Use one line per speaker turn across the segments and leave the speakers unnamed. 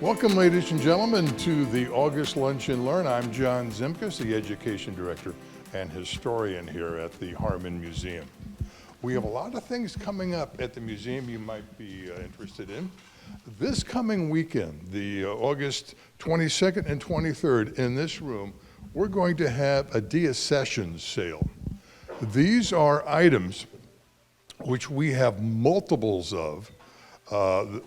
Welcome, ladies and gentlemen, to the August Lunch and Learn. I'm John Zimkus, the Education Director and Historian here at the Harmon Museum. We have a lot of things coming up at the museum you might be interested in. This coming weekend, the August 22nd and 23rd, in this room, we're going to have a deaccession sale. These are items which we have multiples of.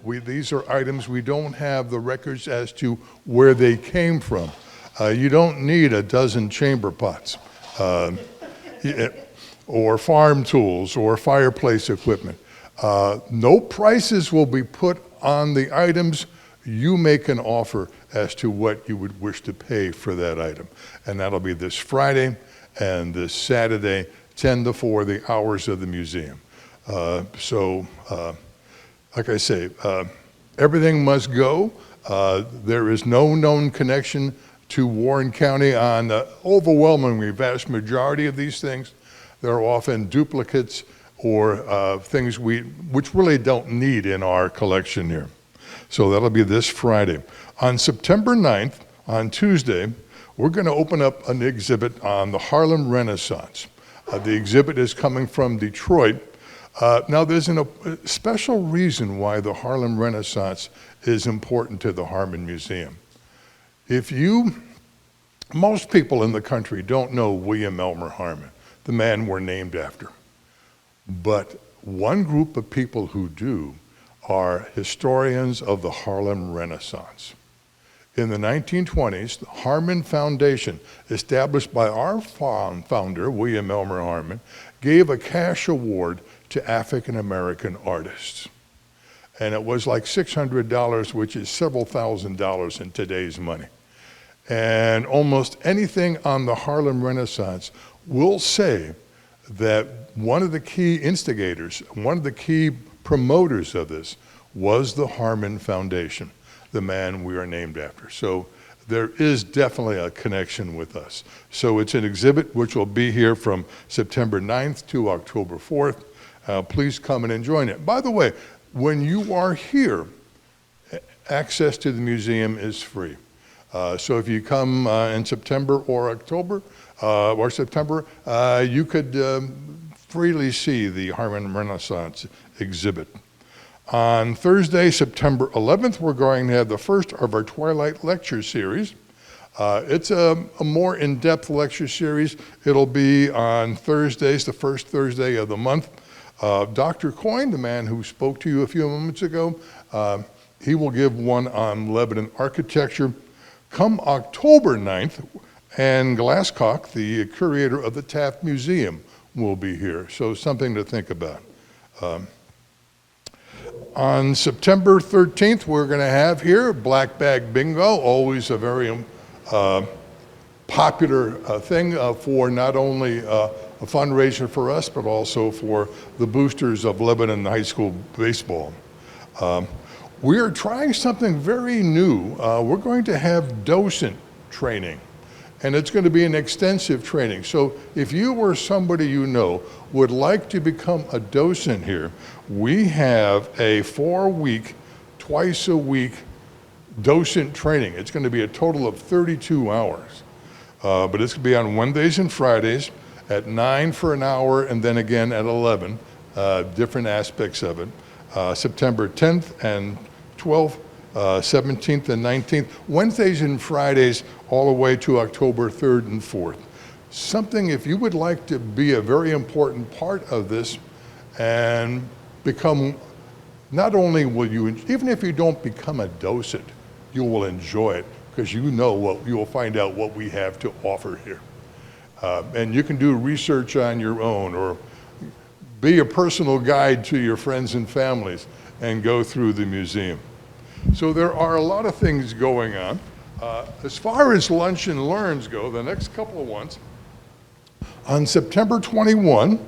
These are items we don't have the records as to where they came from. You don't need a dozen chamber pots or farm tools or fireplace equipment. No prices will be put on the items. You make an offer as to what you would wish to pay for that item. And that'll be this Friday and this Saturday, 10 to 4, the hours of the museum. Like I say, everything must go. There is no known connection to Warren County on the overwhelmingly vast majority of these things. They're often duplicates or things which really don't need in our collection here. So that'll be this Friday. On September 9th, on Tuesday, we're going to open up an exhibit on the Harlem Renaissance. The exhibit is coming from Detroit. Now, there's a special reason why the Harlem Renaissance is important to the Harmon Museum. Most people in the country don't know William Elmer Harmon, the man we're named after. But one group of people who do are historians of the Harlem Renaissance. In the 1920s, the Harmon Foundation, established by our founder, William Elmer Harmon, gave a cash award to African-American artists. And it was like $600, which is several $1,000s in today's money. And almost anything on the Harlem Renaissance will say that one of the key instigators, one of the key promoters of this was the Harmon Foundation, the man we are named after. So there is definitely a connection with us. So it's an exhibit which will be here from September 9th to October 4th. Please come and join it. By the way, when you are here, access to the museum is free. So if you come in September or October or September, you could freely see the Harmon Renaissance exhibit. On Thursday, September 11th, we're going to have the first of our Twilight Lecture Series. It's a more in-depth lecture series. It'll be on Thursdays, the first Thursday of the month. Dr. Coyne, the man who spoke to you a few moments ago, he will give one on Lebanon architecture. Come October 9th, Ann Glasscock, the curator of the Taft Museum, will be here. So something to think about. On September 13th, we're going to have here Black Bag Bingo, always a very popular thing for not only a fundraiser for us, but also for the boosters of Lebanon High School baseball. We are trying something very new. We're going to have docent training, and it's going to be an extensive training. So if you or somebody you know would like to become a docent here, we have a 4-week, twice a week docent training. It's going to be a total of 32 hours, but it's going to be on Wednesdays and Fridays at 9 for an hour and then again at 11, different aspects of it. September 10th and 12th, 17th and 19th, Wednesdays and Fridays all the way to October 3rd and 4th. Something, if you would like to be a very important part of this and become, not only will you, even if you don't become a docent, you will enjoy it because you will find out what we have to offer here. And you can do research on your own or be a personal guide to your friends and families and go through the museum. So there are a lot of things going on. As far as Lunch and Learns go, the next couple of ones, on September 21,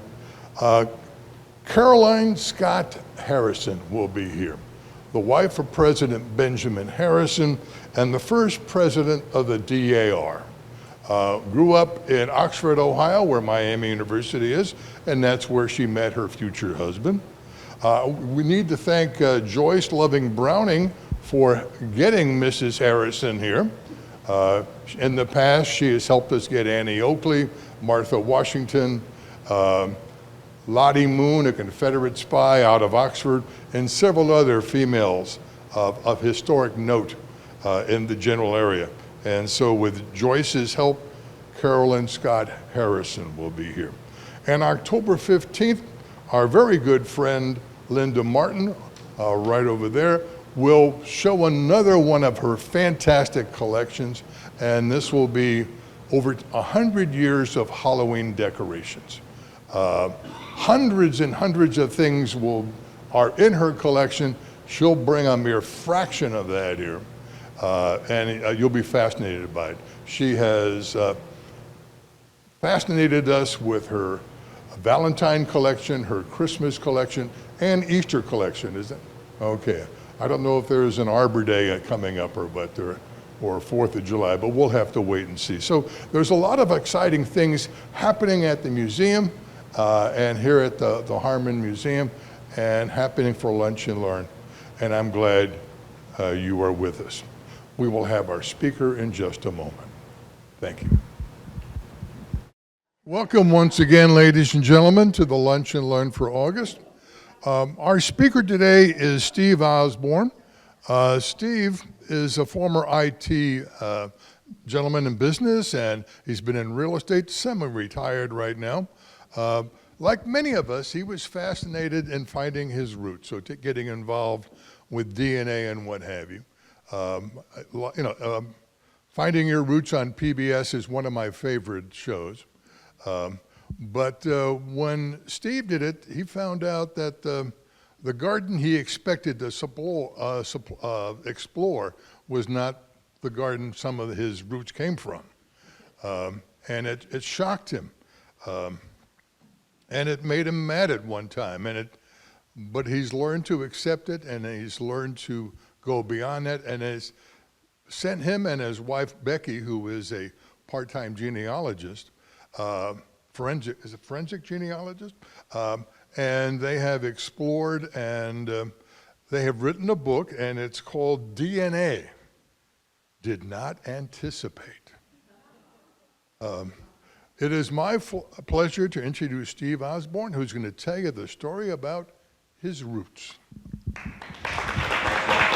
Caroline Scott Harrison will be here, the wife of President Benjamin Harrison and the first president of the DAR. Grew up in Oxford, Ohio, where Miami University is, and that's where she met her future husband. We need to thank Joyce Loving Browning for getting Mrs. Harrison here. In the past, she has helped us get Annie Oakley, Martha Washington, Lottie Moon, a Confederate spy out of Oxford, and several other females of historic note in the general area. And so with Joyce's help, Carolyn Scott Harrison will be here. And October 15th, our very good friend Linda Martin, right over there, will show another one of her fantastic collections, and this will be over 100 years of Halloween decorations. Hundreds and hundreds of things are in her collection. She'll bring a mere fraction of that here, and you'll be fascinated by it. She has fascinated us with her Valentine collection, her Christmas collection, and Easter collection, is it? Okay. I don't know if there's an Arbor Day coming up or 4th of July, but we'll have to wait and see. So there's a lot of exciting things happening at the museum and here at the Harmon Museum, and happening for Lunch and Learn. And I'm glad you are with us. We will have our speaker in just a moment. Thank you. Welcome once again, ladies and gentlemen, to the Lunch and Learn for August. Our speaker today is Steve Osborne. Steve is a former IT gentleman in business, and he's been in real estate, semi-retired right now. Like many of us, he was fascinated in finding his roots, so getting involved with DNA and what have you. Finding Your Roots on PBS is one of my favorite shows. But when Steve did it, he found out that the garden he expected to explore was not the garden some of his roots came from. And it shocked him. And it made him mad at one time. But he's learned to accept it, and he's learned to go beyond that, and has sent him and his wife, Becky, who is a part-time genealogist, forensic genealogist? And they have explored, and they have written a book, and it's called DNA, Did Not Anticipate. It is my pleasure to introduce Steve Osborne, who's going to tell you the story about his roots.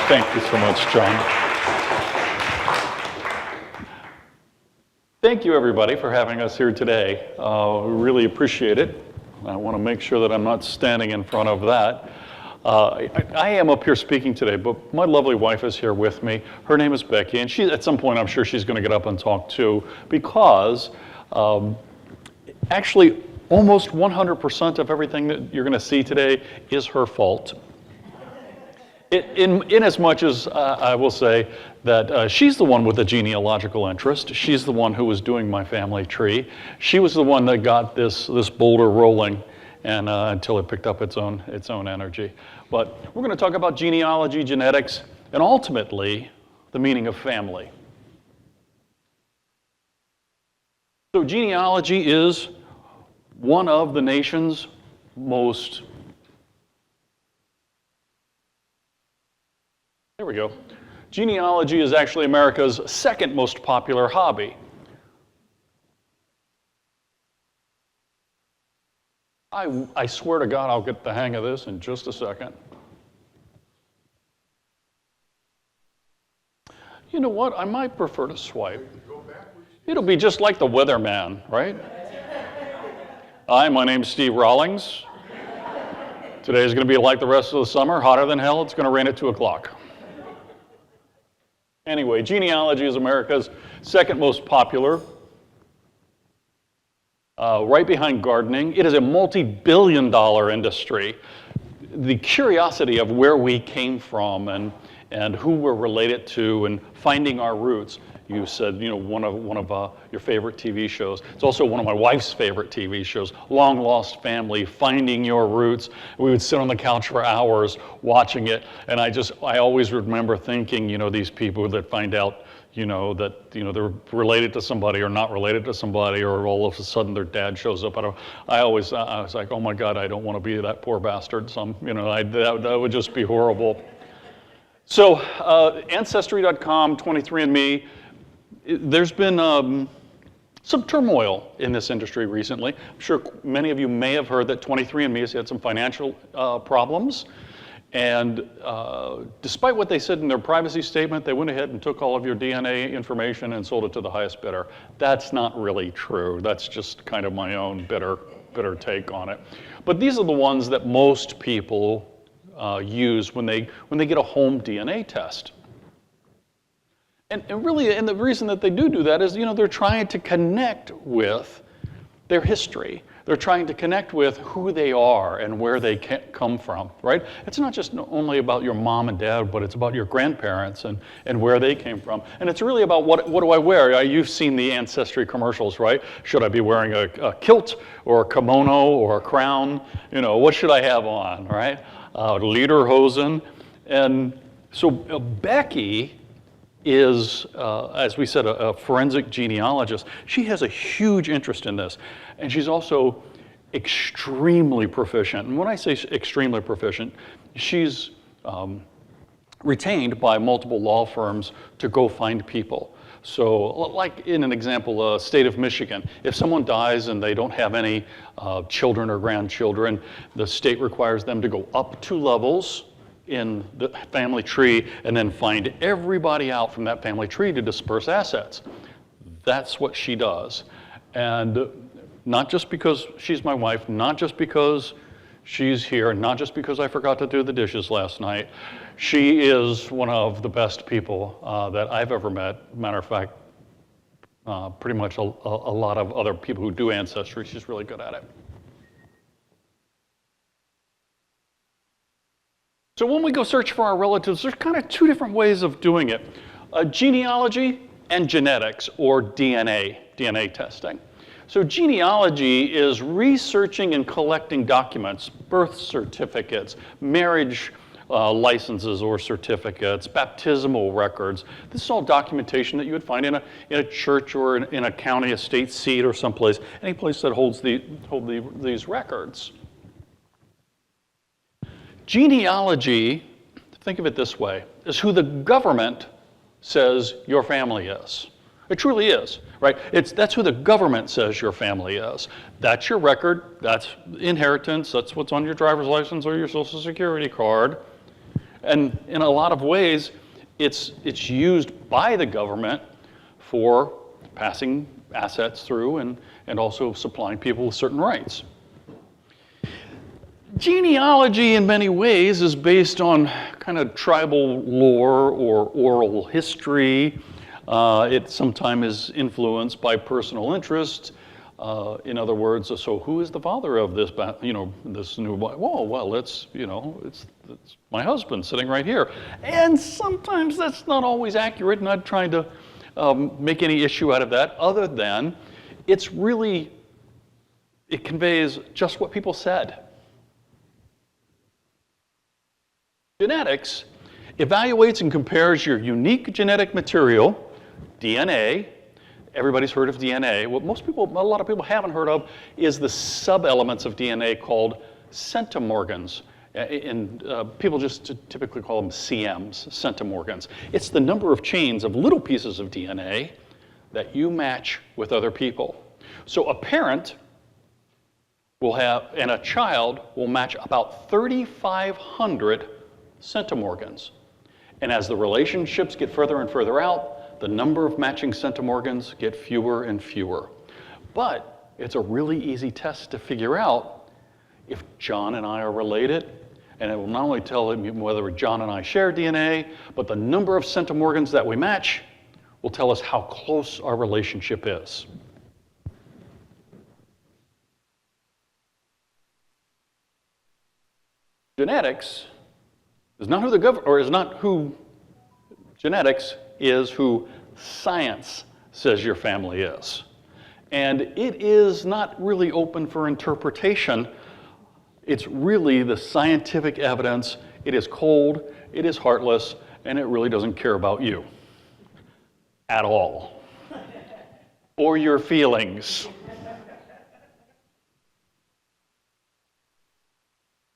Thank you so much, John. Thank you, everybody, for having us here today. We really appreciate it. I want to make sure that I'm not standing in front of that. I am up here speaking today, but my lovely wife is here with me. Her name is Becky, and at some point I'm sure she's going to get up and talk too, because actually almost 100% of everything that you're going to see today is her fault. In as much as I will say that she's the one with the genealogical interest. She's the one who was doing my family tree. She was the one that got this boulder rolling, and until it picked up its own energy. But we're going to talk about genealogy, genetics, and ultimately the meaning of family. So genealogy is one of the nation's most, there we go. Genealogy is actually America's second most popular hobby. I swear to God I'll get the hang of this in just a second. You know what? I might prefer to swipe. It'll be just like the weatherman, right? Hi, my name's Steve Rawlings. Today is going to be like the rest of the summer, hotter than hell. It's going to rain at 2 o'clock. Anyway, genealogy is America's second most popular, right behind gardening. It is a multi-billion-dollar industry. The curiosity of where we came from and who we're related to and finding our roots. You said, you know, one of your favorite TV shows. It's also one of my wife's favorite TV shows, Long Lost Family, Finding Your Roots. We would sit on the couch for hours watching it, and I always remember thinking, you know, these people that find out, you know, that, you know, they're related to somebody or not related to somebody, or all of a sudden their dad shows up. I was like, oh my God, I don't want to be that poor bastard. You know, that would just be horrible. So Ancestry.com, 23andMe, there's been some turmoil in this industry recently. I'm sure many of you may have heard that 23andMe has had some financial problems. And despite what they said in their privacy statement, they went ahead and took all of your DNA information and sold it to the highest bidder. That's not really true. That's just kind of my own bitter take on it. But these are the ones that most people use when they get a home DNA test. And really, and the reason that they do that is, they're trying to connect with their history. They're trying to connect with who they are and where they come from, right? It's not just only about your mom and dad, but it's about your grandparents and where they came from. And it's really about what do I wear? You've seen the Ancestry commercials, right? Should I be wearing a kilt or a kimono or a crown? What should I have on, right? Lederhosen. And so Becky is, as we said, a forensic genealogist. She has a huge interest in this. And she's also extremely proficient. And when I say extremely proficient, she's retained by multiple law firms to go find people. So like in an example, state of Michigan, if someone dies and they don't have any children or grandchildren, the state requires them to go up 2 levels in the family tree and then find everybody out from that family tree to disperse assets. That's what she does. And not just because she's my wife, not just because she's here, not just because I forgot to do the dishes last night. She is one of the best people that I've ever met. Matter of fact, pretty much a lot of other people who do Ancestry, she's really good at it. So when we go search for our relatives, there's kind of 2 different ways of doing it. Genealogy and genetics, or DNA testing. So genealogy is researching and collecting documents, birth certificates, marriage licenses or certificates, baptismal records. This is all documentation that you would find in a church or in a county, a state seat, or someplace, any place that holds these records. Genealogy, think of it this way, is who the government says your family is. It truly is, right? That's who the government says your family is. That's your record, that's inheritance, that's what's on your driver's license or your Social Security card. And in a lot of ways, it's used by the government for passing assets through and also supplying people with certain rights. Genealogy, in many ways, is based on kind of tribal lore or oral history. It sometimes is influenced by personal interest. In other words, so who is the father of this, this new boy? Whoa, well, it's my husband sitting right here. And sometimes that's not always accurate. Not trying to make any issue out of that, other than it conveys just what people said. Genetics evaluates and compares your unique genetic material, DNA. Everybody's heard of DNA. What a lot of people haven't heard of is the sub-elements of DNA called centimorgans. And people just typically call them CMs, centimorgans. It's the number of chains of little pieces of DNA that you match with other people. So a parent will have, and a child will match about 3,500 centimorgans. And as the relationships get further and further out, the number of matching centimorgans get fewer and fewer. But it's a really easy test to figure out if John and I are related, and it will not only tell him whether John and I share DNA, but the number of centimorgans that we match will tell us how close our relationship is. Genetics is not who the government, or is not who genetics is who science says your family is. And it is not really open for interpretation. It's really the scientific evidence. It is cold, it is heartless, and it really doesn't care about you at all, or your feelings.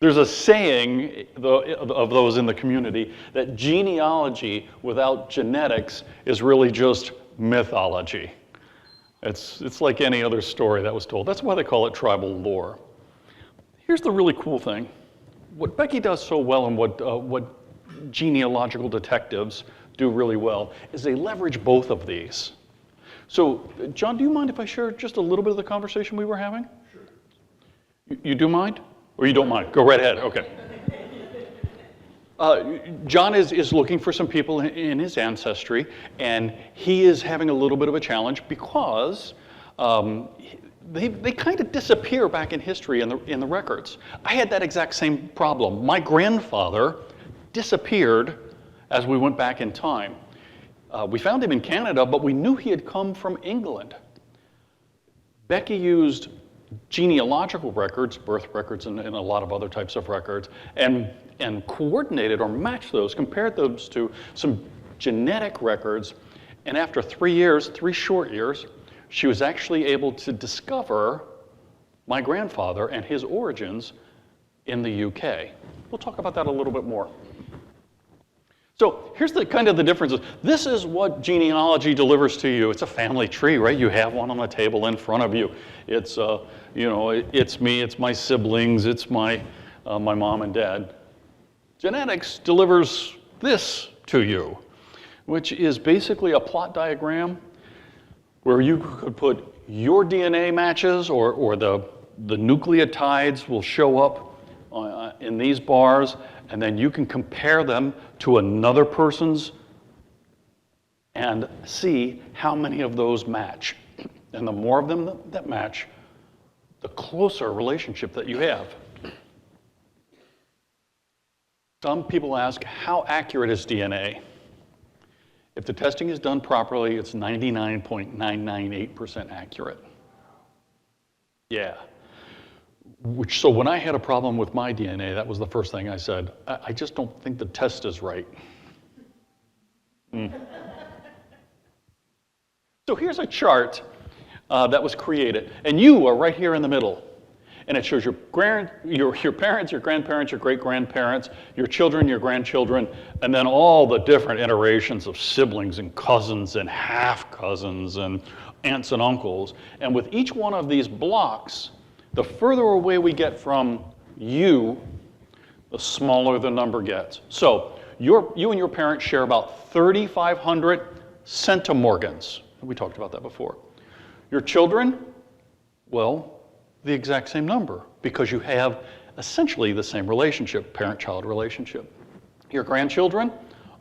'Cause There's a saying of those in the community that genealogy without genetics is really just mythology. It's like any other story that was told. That's why they call it tribal lore. Here's the really cool thing. What Becky does so well and what genealogical detectives do really well is they leverage both of these. So, John, do you mind if I share just a little bit of the conversation we were having? Sure. You do mind? Or you don't mind? Go right ahead, okay. John is looking for some people in his ancestry, and he is having a little bit of a challenge because they kind of disappear back in history in the records. I had that exact same problem. My grandfather disappeared as we went back in time. We found him in Canada, but we knew he had come from England. Becky used genealogical records, birth records, and a lot of other types of records, and coordinated or matched those, compared those to some genetic records, and after 3 short years, she was actually able to discover my grandfather and his origins in the UK. We'll talk about that a little bit more. So here's the kind of the differences. This is what genealogy delivers to you. It's a family tree, right? You have one on the table in front of you. It's it's me, it's my siblings, it's my mom and dad. Genetics delivers this to you, which is basically a plot diagram where you could put your DNA matches or the nucleotides will show up in these bars, and then you can compare them to another person's and see how many of those match. And the more of them that match, the closer relationship that you have. Some people ask, how accurate is DNA? If the testing is done properly, it's 99.998% accurate. Yeah. So when I had a problem with my DNA, that was the first thing I said. I just don't think the test is right. So here's a chart that was created, and you are right here in the middle. And it shows your parents, your grandparents, your great-grandparents, your children, your grandchildren, and then all the different iterations of siblings and cousins and half-cousins and aunts and uncles. And with each one of these blocks, the further away we get from you, the smaller the number gets. So you and your parents share about 3,500 centimorgans. We talked about that before. Your children, well, the exact same number, because you have essentially the same relationship, parent-child relationship. Your grandchildren,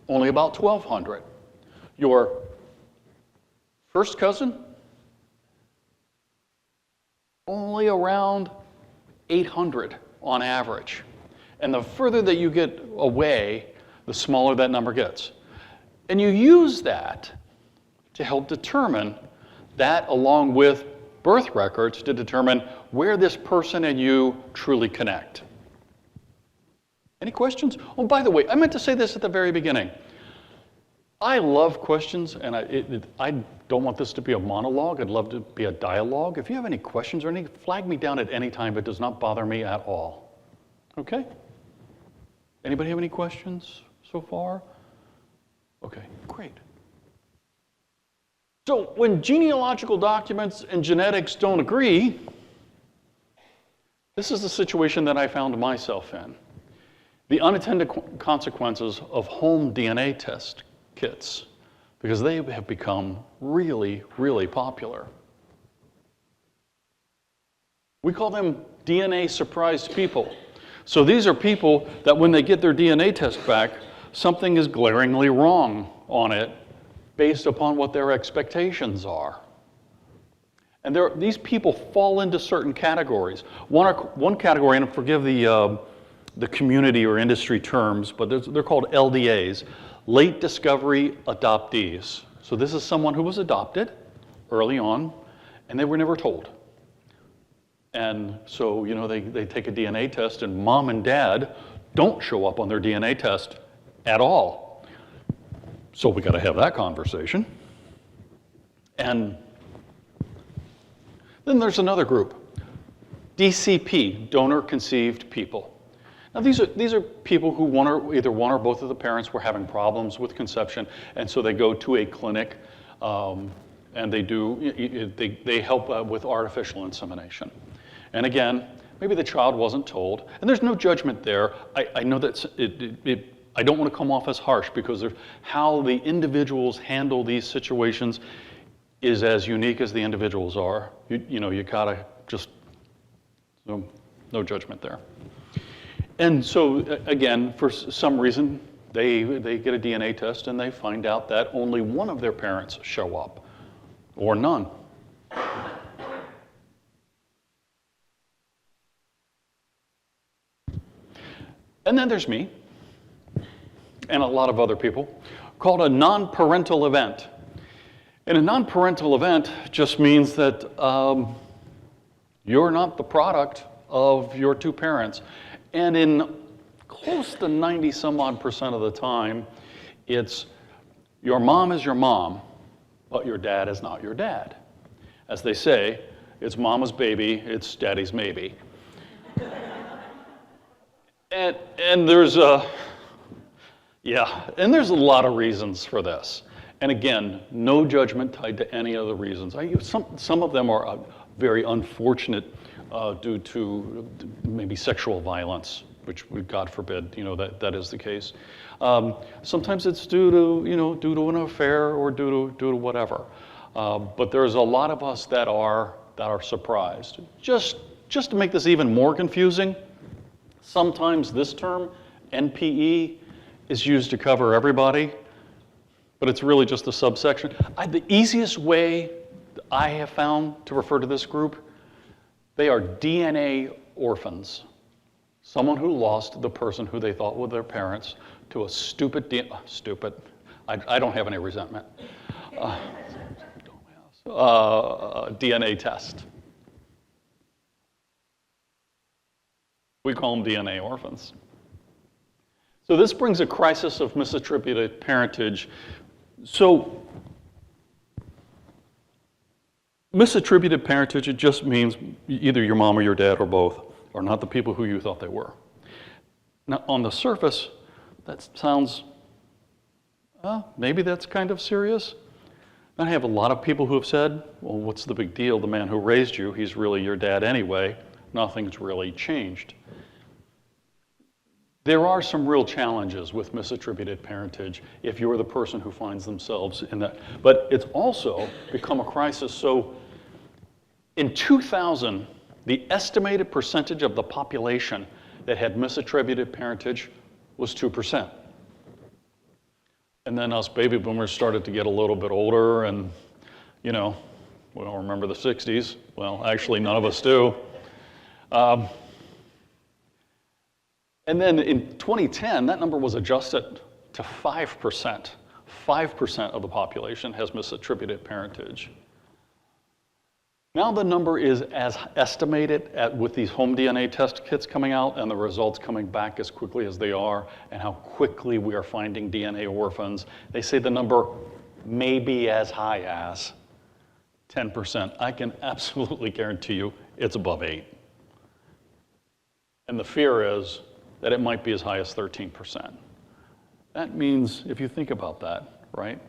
only about 1,200. Your first cousin, only around 800 on average. And the further that you get away, the smaller that number gets. And you use that to help determine that, along with birth records, to determine where this person and you truly connect. Any questions? Oh, by the way, I meant to say this at the very beginning. I love questions, and I don't want this to be a monologue. I'd love to be a dialogue. If you have any questions or anything, flag me down at any time. It does not bother me at all. Okay? Anybody have any questions so far? Okay, great. So when genealogical documents and genetics don't agree, this is the situation that I found myself in. The unintended consequences of home DNA test kits, because they have become really, really popular. We call them DNA surprised people. So these are people that when they get their DNA test back, something is glaringly wrong on it based upon what their expectations are. And these people fall into certain categories. One category, and forgive the community or industry terms, but they're called LDAs, late discovery adoptees. So this is someone who was adopted early on, and they were never told. And so, they take a DNA test, and mom and dad don't show up on their DNA test at all. So we got to have that conversation. And then there's another group, DCP, donor-conceived people. Now, these are people who either one or both of the parents were having problems with conception, and so they go to a clinic, and they help with artificial insemination. And again, maybe the child wasn't told, and there's no judgment there. I know that I don't want to come off as harsh, because how the individuals handle these situations is as unique as the individuals are. You gotta just, no judgment there. And so again, for some reason, they get a DNA test and they find out that only one of their parents show up, or none. And then there's me, and a lot of other people, called a non-parental event. And a non-parental event just means that you're not the product of your two parents. And in close to 90-some-odd% of the time, it's your mom is your mom, but your dad is not your dad. As they say, it's mama's baby, it's daddy's maybe. And there's a lot of reasons for this. And again, no judgment tied to any of the reasons. Some of them are very unfortunate due to maybe sexual violence, which God forbid, that is the case. Sometimes it's due to an affair or due to whatever. But there's a lot of us that are surprised. Just to make this even more confusing, sometimes this term, NPE, is used to cover everybody, but it's really just a subsection. The easiest way I have found to refer to this group, they are DNA orphans. Someone who lost the person who they thought were their parents to a stupid, I don't have any resentment, DNA test. We call them DNA orphans. So this brings a crisis of misattributed parentage. So misattributed parentage, it just means either your mom or your dad or both are not the people who you thought they were. Now, on the surface, that sounds, maybe that's kind of serious. I have a lot of people who have said, well, what's the big deal? The man who raised you, he's really your dad anyway. Nothing's really changed. There are some real challenges with misattributed parentage if you're the person who finds themselves in that. But it's also become a crisis. So in 2000, the estimated percentage of the population that had misattributed parentage was 2%. And then us baby boomers started to get a little bit older, and we don't remember the 60s. Well, actually, none of us do. And then in 2010, that number was adjusted to 5%. 5% of the population has misattributed parentage. Now the number is as estimated with these home DNA test kits coming out and the results coming back as quickly as they are, and how quickly we are finding DNA orphans. They say the number may be as high as 10%. I can absolutely guarantee you it's above 8. And the fear is that it might be as high as 13%. That means, if you think about that, right,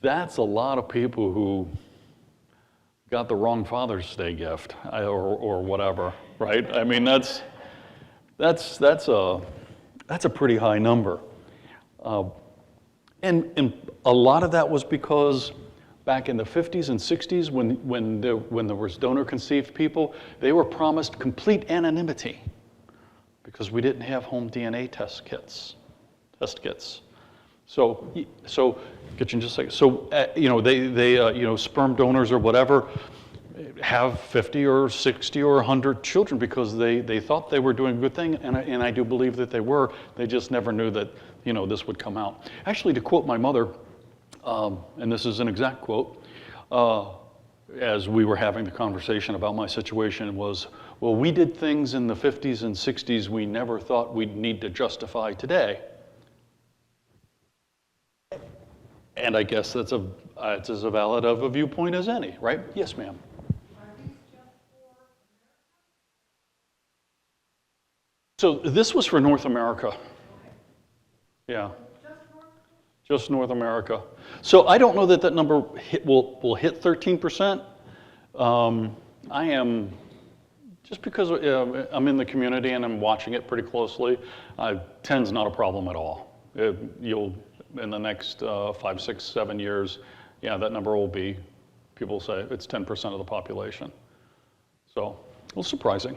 that's a lot of people who got the wrong Father's Day gift or whatever, right? I mean, that's a pretty high number. And a lot of that was because back in the 50s and 60s, when there was donor-conceived people, they were promised complete anonymity because we didn't have home DNA test kits. So get you in just a second. So they sperm donors or whatever have 50 or 60 or 100 children because they thought they were doing a good thing, and I do believe that they were. They just never knew that this would come out. Actually, to quote my mother, and this is an exact quote, as we were having the conversation about my situation was, well, we did things in the 50s and 60s we never thought we'd need to justify today. And I guess it's as valid of a viewpoint as any, right? Yes, ma'am.
Are these just for
So this was for North America. Yeah. Just North America. So I don't know that that number will hit 13%. I am, just because I'm in the community and I'm watching it pretty closely, 10's not a problem at all. You'll, in the next 5, 6, 7 years, yeah, that number will be, people say it's 10% of the population. So, a little surprising.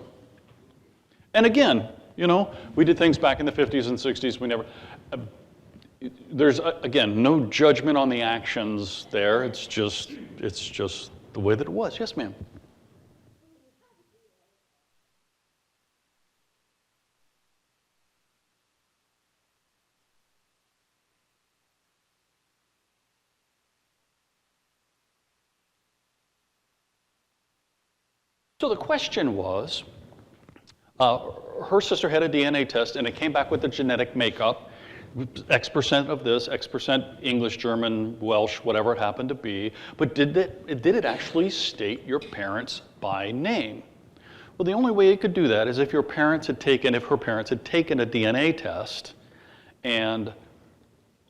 And again, you know, we did things back in the 50s and 60s, we never, there's, again, no judgment on the actions there. It's just the way that it was. Yes, ma'am. So the question was, her sister had a DNA test and it came back with the genetic makeup. X% of this, X% English, German, Welsh, whatever it happened to be, but did it actually state your parents by name? Well, the only way it could do that is if her parents had taken a DNA test, and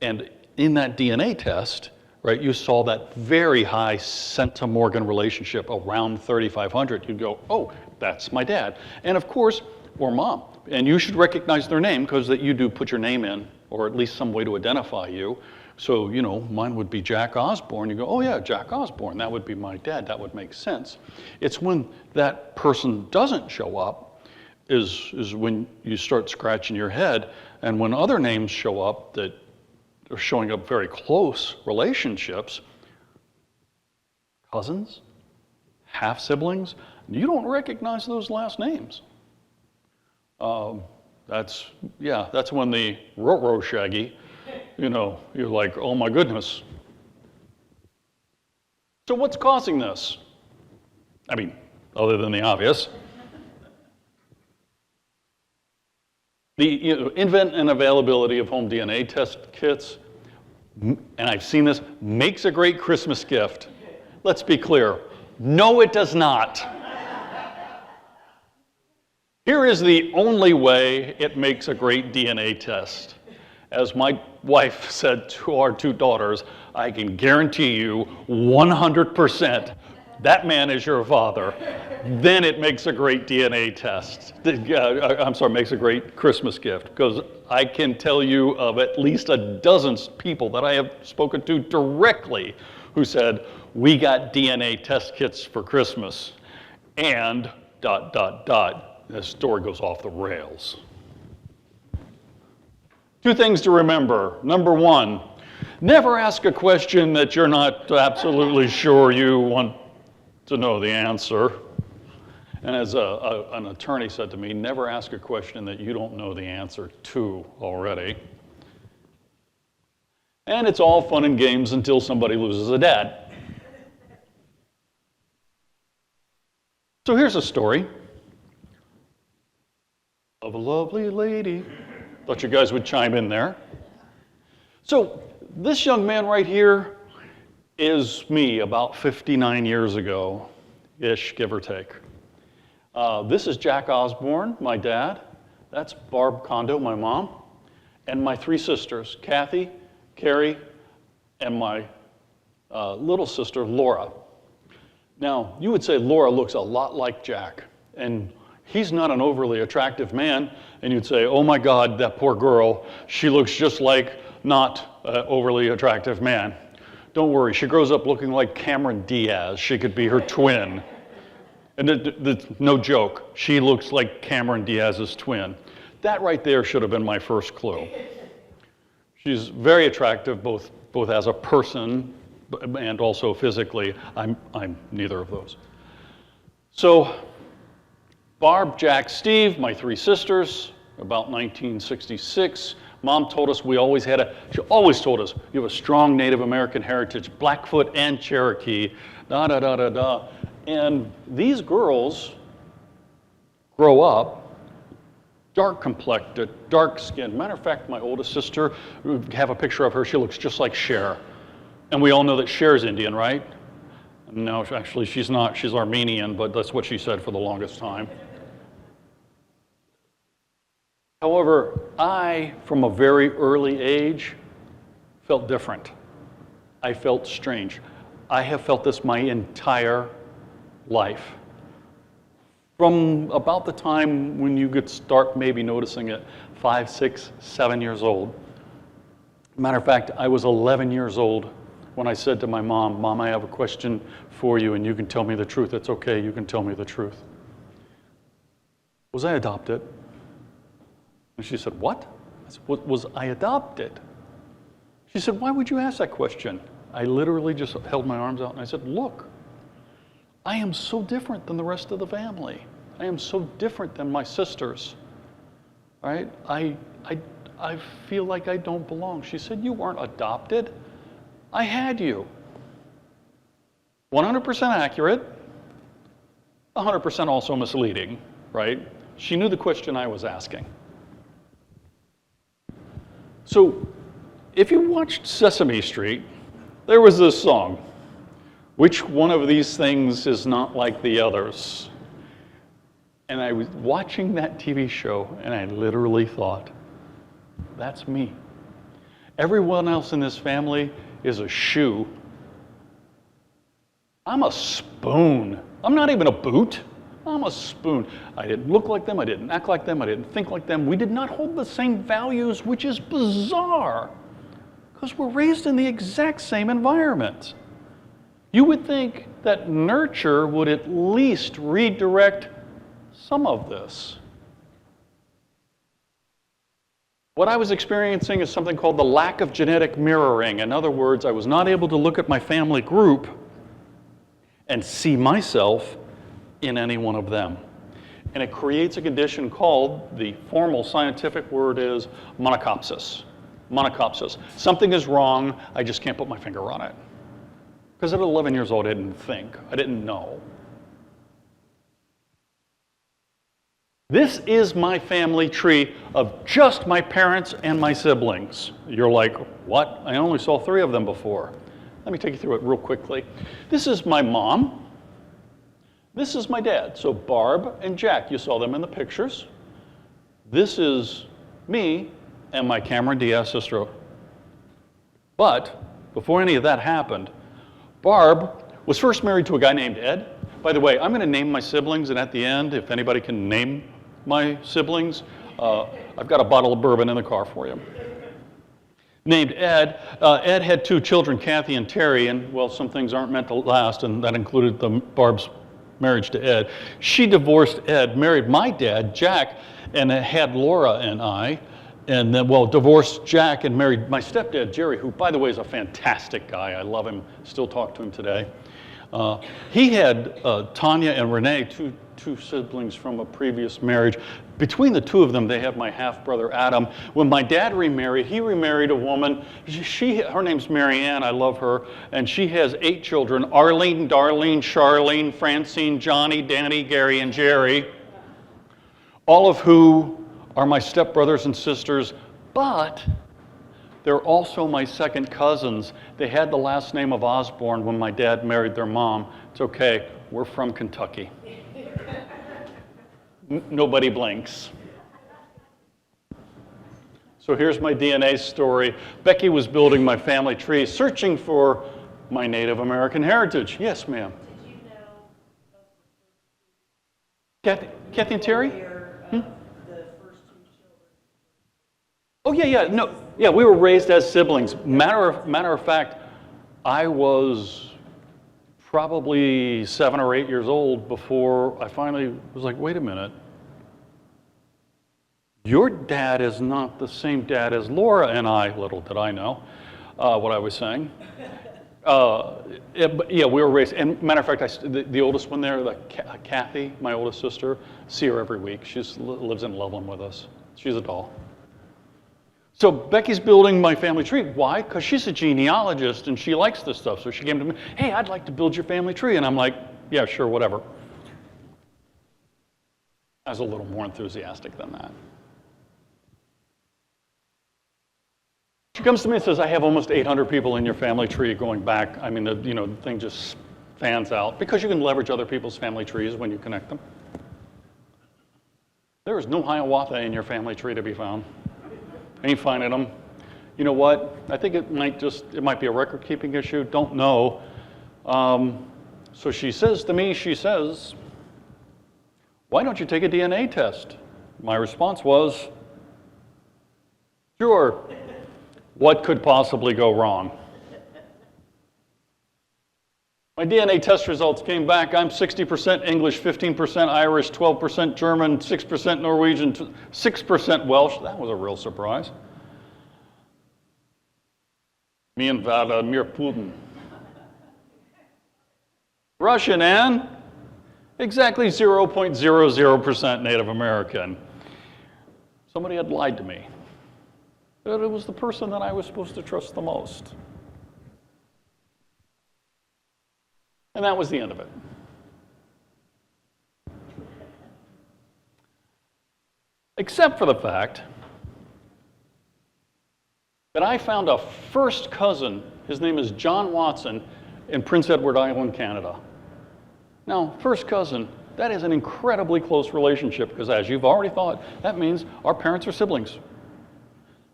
in that DNA test, right, you saw that very high centimorgan relationship around 3,500. You'd go, oh, that's my dad. And of course, or mom. And you should recognize their name because that you do put your name in, or at least some way to identify you. So, you know, mine would be Jack Osborne. You go, oh yeah, Jack Osborne, that would be my dad, that would make sense. It's when that person doesn't show up is when you start scratching your head, and when other names show up that are showing up very close relationships, cousins, half-siblings, you don't recognize those last names. That's when the ruh-roh shaggy, you know, you're like, oh my goodness. So what's causing this? I mean, other than the obvious. The invent and availability of home DNA test kits, and I've seen this, makes a great Christmas gift. Let's be clear, no it does not. Here is the only way it makes a great DNA test. As my wife said to our 2 daughters, I can guarantee you 100% that man is your father. Then it makes a great DNA test. I'm sorry, makes a great Christmas gift. Because I can tell you of at least a dozen people that I have spoken to directly who said, we got DNA test kits for Christmas. And ... The story goes off the rails. 2 things to remember. Number 1, never ask a question that you're not absolutely sure you want to know the answer. And as an attorney said to me, never ask a question that you don't know the answer to already. And it's all fun and games until somebody loses a dad. So here's a story of a lovely lady. Thought you guys would chime in there. So this young man right here is me about 59 years ago-ish, give or take. This is Jack Osborne, my dad. That's Barb Kondo, my mom. And my 3 sisters, Kathy, Carrie, and my little sister, Laura. Now, you would say Laura looks a lot like Jack. And he's not an overly attractive man, and you'd say, oh my God, that poor girl, she looks just like not an overly attractive man. Don't worry, she grows up looking like Cameron Diaz. She could be her twin. And no joke, she looks like Cameron Diaz's twin. That right there should have been my first clue. She's very attractive, both as a person and also physically. I'm neither of those. So, Barb, Jack, Steve, my 3 sisters, about 1966. Mom told us she always told us, you have a strong Native American heritage, Blackfoot and Cherokee, And these girls grow up dark complected, dark skinned. Matter of fact, my oldest sister, we have a picture of her, she looks just like Cher. And we all know that Cher's Indian, right? No, actually she's not, she's Armenian, but that's what she said for the longest time. However, I, from a very early age, felt different. I felt strange. I have felt this my entire life. From about the time when you could start maybe noticing it, 5, 6, 7 years old. Matter of fact, I was 11 years old when I said to my mom, "Mom, I have a question for you and you can tell me the truth. It's okay, you can tell me the truth." Was I adopted? And she said, "What?" I said, "Was I adopted?" She said, "Why would you ask that question?" I literally just held my arms out and I said, "Look, I am so different than the rest of the family. I am so different than my sisters, right? I feel like I don't belong." She said, "You weren't adopted. I had you." 100% accurate, 100% also misleading, right? She knew the question I was asking. So if you watched Sesame Street, there was this song, "Which one of these things is not like the others?" And I was watching that TV show and I literally thought, that's me. Everyone else in this family is a shoe. I'm a spoon. I'm not even a boot. I'm a spoon. I didn't look like them. I didn't act like them. I didn't think like them. We did not hold the same values, which is bizarre because we're raised in the exact same environment. You would think that nurture would at least redirect some of this. What I was experiencing is something called the lack of genetic mirroring. In other words, I was not able to look at my family group and see myself in any one of them. And it creates a condition called, the formal scientific word is monocopsis. Monocopsis. Something is wrong, I just can't put my finger on it. Because at 11 years old, I didn't think, I didn't know. This is my family tree of just my parents and my siblings. You're like, what? I only saw 3 of them before. Let me take you through it real quickly. This is my mom. This is my dad. So Barb and Jack, you saw them in the pictures. This is me and my Cameron Diaz sister. But before any of that happened, Barb was first married to a guy named Ed. By the way, I'm going to name my siblings, and at the end, if anybody can name my siblings, I've got a bottle of bourbon in the car for you. Named Ed. Ed had 2 children, Kathy and Terry, and well, some things aren't meant to last, and that included Barb's marriage to Ed. She divorced Ed, married my dad, Jack, and had Laura and I, and then, well, divorced Jack and married my stepdad, Jerry, who, by the way, is a fantastic guy. I love him, still talk to him today. He had Tanya and Renee, two siblings from a previous marriage. Between the 2 of them, they had my half-brother, Adam. When my dad remarried, he remarried a woman. Her name's Mary Ann, I love her, and she has 8 children: Arlene, Darlene, Charlene, Francine, Johnny, Danny, Gary, and Jerry, all of who are my stepbrothers and sisters, but they're also my second cousins. They had the last name of Osborne when my dad married their mom. It's okay, we're from Kentucky. Nobody blinks. So here's my DNA story. Becky was building my family tree, searching for my Native American heritage. Yes, ma'am.
Did you know
Kathy and Terry?
the first 2 children?
Oh, yeah, we were raised as siblings. Matter of fact, I was probably 7 or 8 years old before I finally was like, wait a minute. Your dad is not the same dad as Laura and I. Little did I know what I was saying. But yeah, we were raised, and matter of fact, the oldest one there, Kathy, my oldest sister, see her every week. She lives in Loveland with us. She's a doll. So Becky's building my family tree. Why? Because she's a genealogist and she likes this stuff. So she came to me, hey, I'd like to build your family tree. And I'm like, yeah, sure, whatever. I was a little more enthusiastic than that. She comes to me and says, I have almost 800 people in your family tree going back. I mean, the thing just fans out because you can leverage other people's family trees when you connect them. There is no Hiawatha in your family tree to be found. Ain't finding them. You know what? I think it might be a record-keeping issue. Don't know. So she says to me, why don't you take a DNA test? My response was, sure. What could possibly go wrong? My DNA test results came back. I'm 60% English, 15% Irish, 12% German, 6% Norwegian, 6% Welsh. That was a real surprise. Me and Vladimir Putin. Russian and exactly 0.00% Native American. Somebody had lied to me. That it was the person that I was supposed to trust the most. And that was the end of it. Except for the fact that I found a first cousin, his name is John Watson, in Prince Edward Island, Canada. Now, first cousin, that is an incredibly close relationship because as you've already thought, that means our parents are siblings.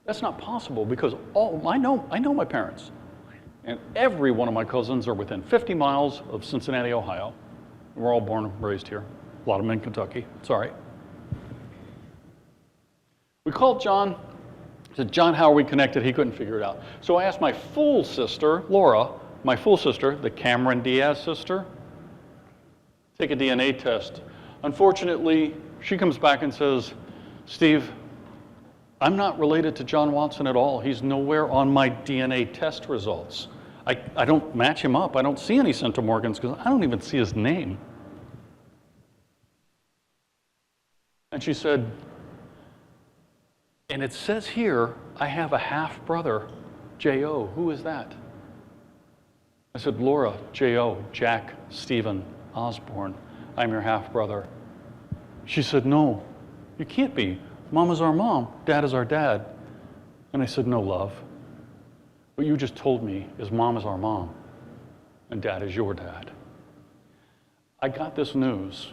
That's not possible because I know my parents. And every one of my cousins are within 50 miles of Cincinnati, Ohio. We're all born and raised here. A lot of them in Kentucky. It's all right. We called John. I said, John, how are we connected? He couldn't figure it out. So I asked my full sister, Laura, my full sister, the Cameron Diaz sister, take a DNA test. Unfortunately, she comes back and says, Steve, I'm not related to John Watson at all. He's nowhere on my DNA test results. I don't match him up. I don't see any centimorgans because I don't even see his name. And she said, and it says here, I have a half-brother, J.O. Who is that? I said, Laura, J.O., Jack Stephen Osborne. I'm your half-brother. She said, no, you can't be. Mom is our mom, Dad is our dad. And I said, no, love. What you just told me is Mom is our mom, and Dad is your dad. I got this news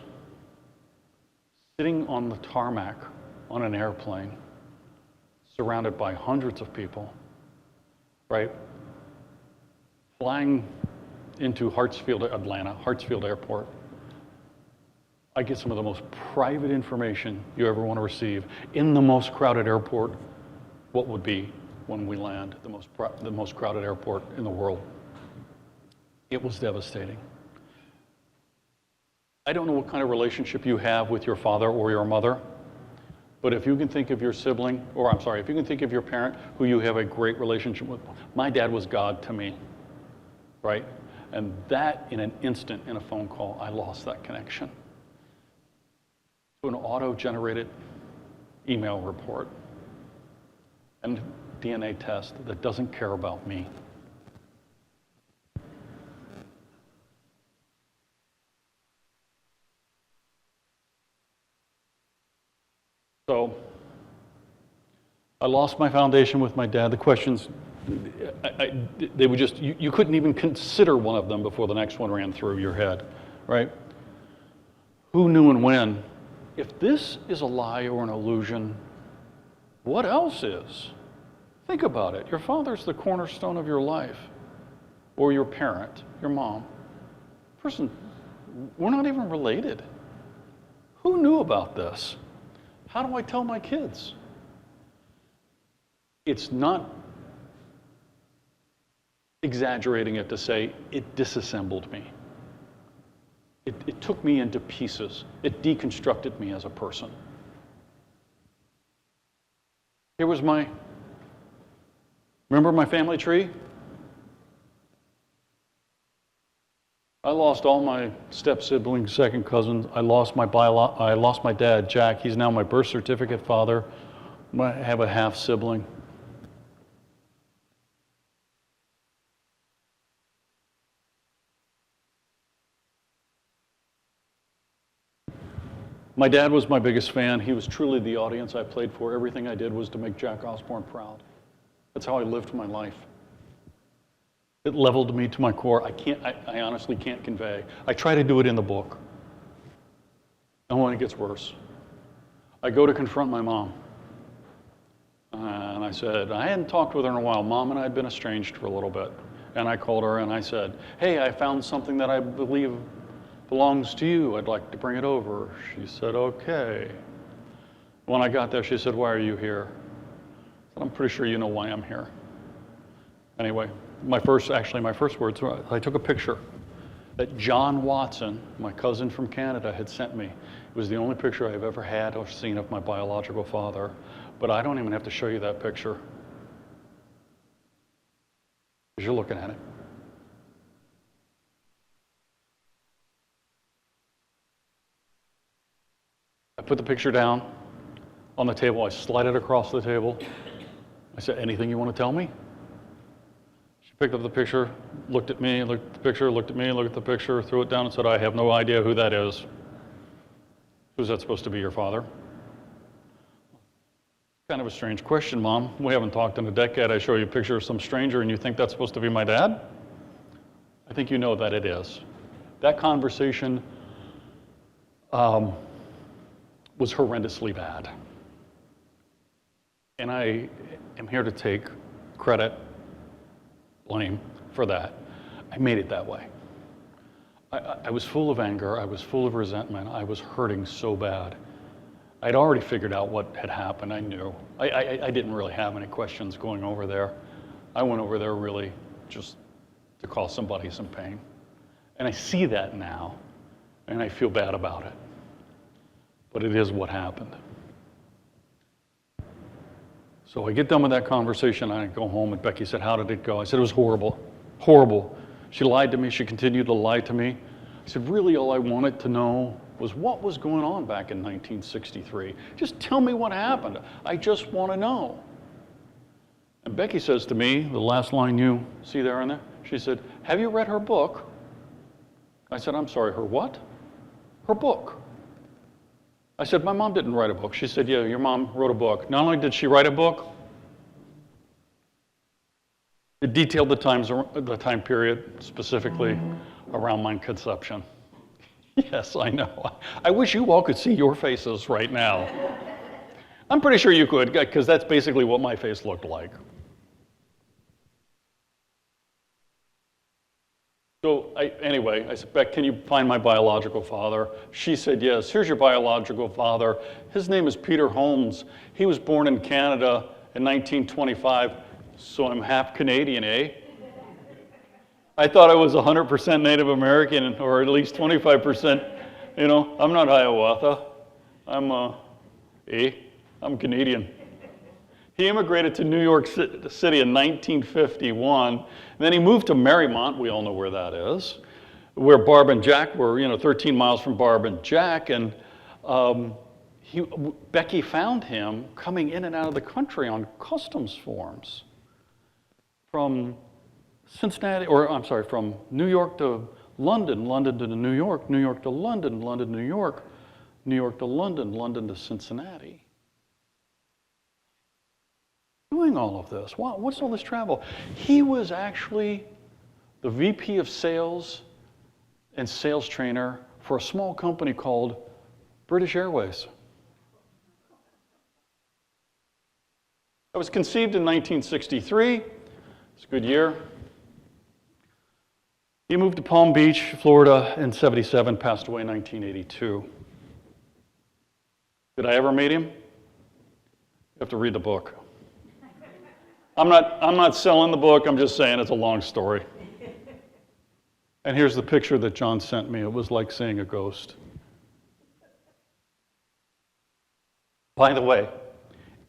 sitting on the tarmac on an airplane, surrounded by hundreds of people, right? Flying into Atlanta, Hartsfield Airport. I get some of the most private information you ever want to receive in the most crowded airport. What would be when we land, the most crowded airport in the world. It was devastating. I don't know what kind of relationship you have with your father or your mother, but if you can think of your sibling, if you can think of your parent who you have a great relationship with, my dad was God to me, right? And that, in an instant, in a phone call, I lost that connection to an auto-generated email report and DNA test that doesn't care about me. So I lost my foundation with my dad. The questions, they would just, you couldn't even consider one of them before the next one ran through your head, right? Who knew and when? If this is a lie or an illusion, what else is? Think about it. Your father's the cornerstone of your life, or your parent, your mom. Person, we're not even related. Who knew about this? How do I tell my kids? It's not exaggerating it to say it disassembled me. It took me into pieces. It deconstructed me as a person. Here was remember my family tree? I lost all my step-siblings, second cousins. I lost my dad, Jack. He's now my birth certificate father. I have a half-sibling. My dad was my biggest fan. He was truly the audience I played for. Everything I did was to make Jack Osborne proud. That's how I lived my life. It leveled me to my core. I honestly can't convey. I try to do it in the book. And when it gets worse. I go to confront my mom. And I said, I hadn't talked with her in a while. Mom and I had been estranged for a little bit. And I called her and I said, hey, I found something that I believe belongs to you. I'd like to bring it over. She said, okay. When I got there, she said, why are you here? I said, I'm pretty sure you know why I'm here. Anyway, my first words were, I took a picture that John Watson, my cousin from Canada, had sent me. It was the only picture I've ever had or seen of my biological father. But I don't even have to show you that picture, because you're looking at it. I put the picture down on the table. I slid it across the table. I said, anything you want to tell me? She picked up the picture, looked at me, looked at the picture, looked at me, looked at the picture, threw it down and said, I have no idea who that is. Who's that supposed to be, your father? Kind of a strange question, Mom. We haven't talked in a decade. I show you a picture of some stranger and you think that's supposed to be my dad? I think you know that it is. That conversation was horrendously bad. And I am here to take credit, blame for that. I made it that way. I was full of anger. I was full of resentment. I was hurting so bad. I'd already figured out what had happened. I knew. I didn't really have any questions going over there. I went over there really just to cause somebody some pain. And I see that now, and I feel bad about it. But it is what happened. So I get done with that conversation, and I go home, and Becky said, how did it go? I said, it was horrible, horrible. She lied to me. She continued to lie to me. I said, really, all I wanted to know was what was going on back in 1963. Just tell me what happened. I just want to know. And Becky says to me, the last line you see there in there, she said, have you read her book? I said, I'm sorry, her what? Her book. I said, my mom didn't write a book. She said, yeah, your mom wrote a book. Not only did she write a book, it detailed the time period, specifically around my conception. Yes, I know. I wish you all could see your faces right now. I'm pretty sure you could, because that's basically what my face looked like. So anyway, I said, Beck, can you find my biological father? She said, yes. Here's your biological father. His name is Peter Holmes. He was born in Canada in 1925, so I'm half Canadian, eh? I thought I was 100% Native American, or at least 25%. You know, I'm not Hiawatha. I'm Canadian. He immigrated to New York City in 1951. Then he moved to Marymount. We all know where that is, where Barb and Jack were, 13 miles from Barb and Jack. And Becky found him coming in and out of the country on customs forms from from New York to London, London to New York, New York to London, London to New York, New York to London, London to Cincinnati. Doing all of this? What's all this travel? He was actually the VP of sales and sales trainer for a small company called British Airways. I was conceived in 1963. It's a good year. He moved to Palm Beach, Florida in '77, passed away in 1982. Did I ever meet him? You have to read the book. I'm not selling the book, I'm just saying it's a long story. And here's the picture that John sent me. It was like seeing a ghost. By the way,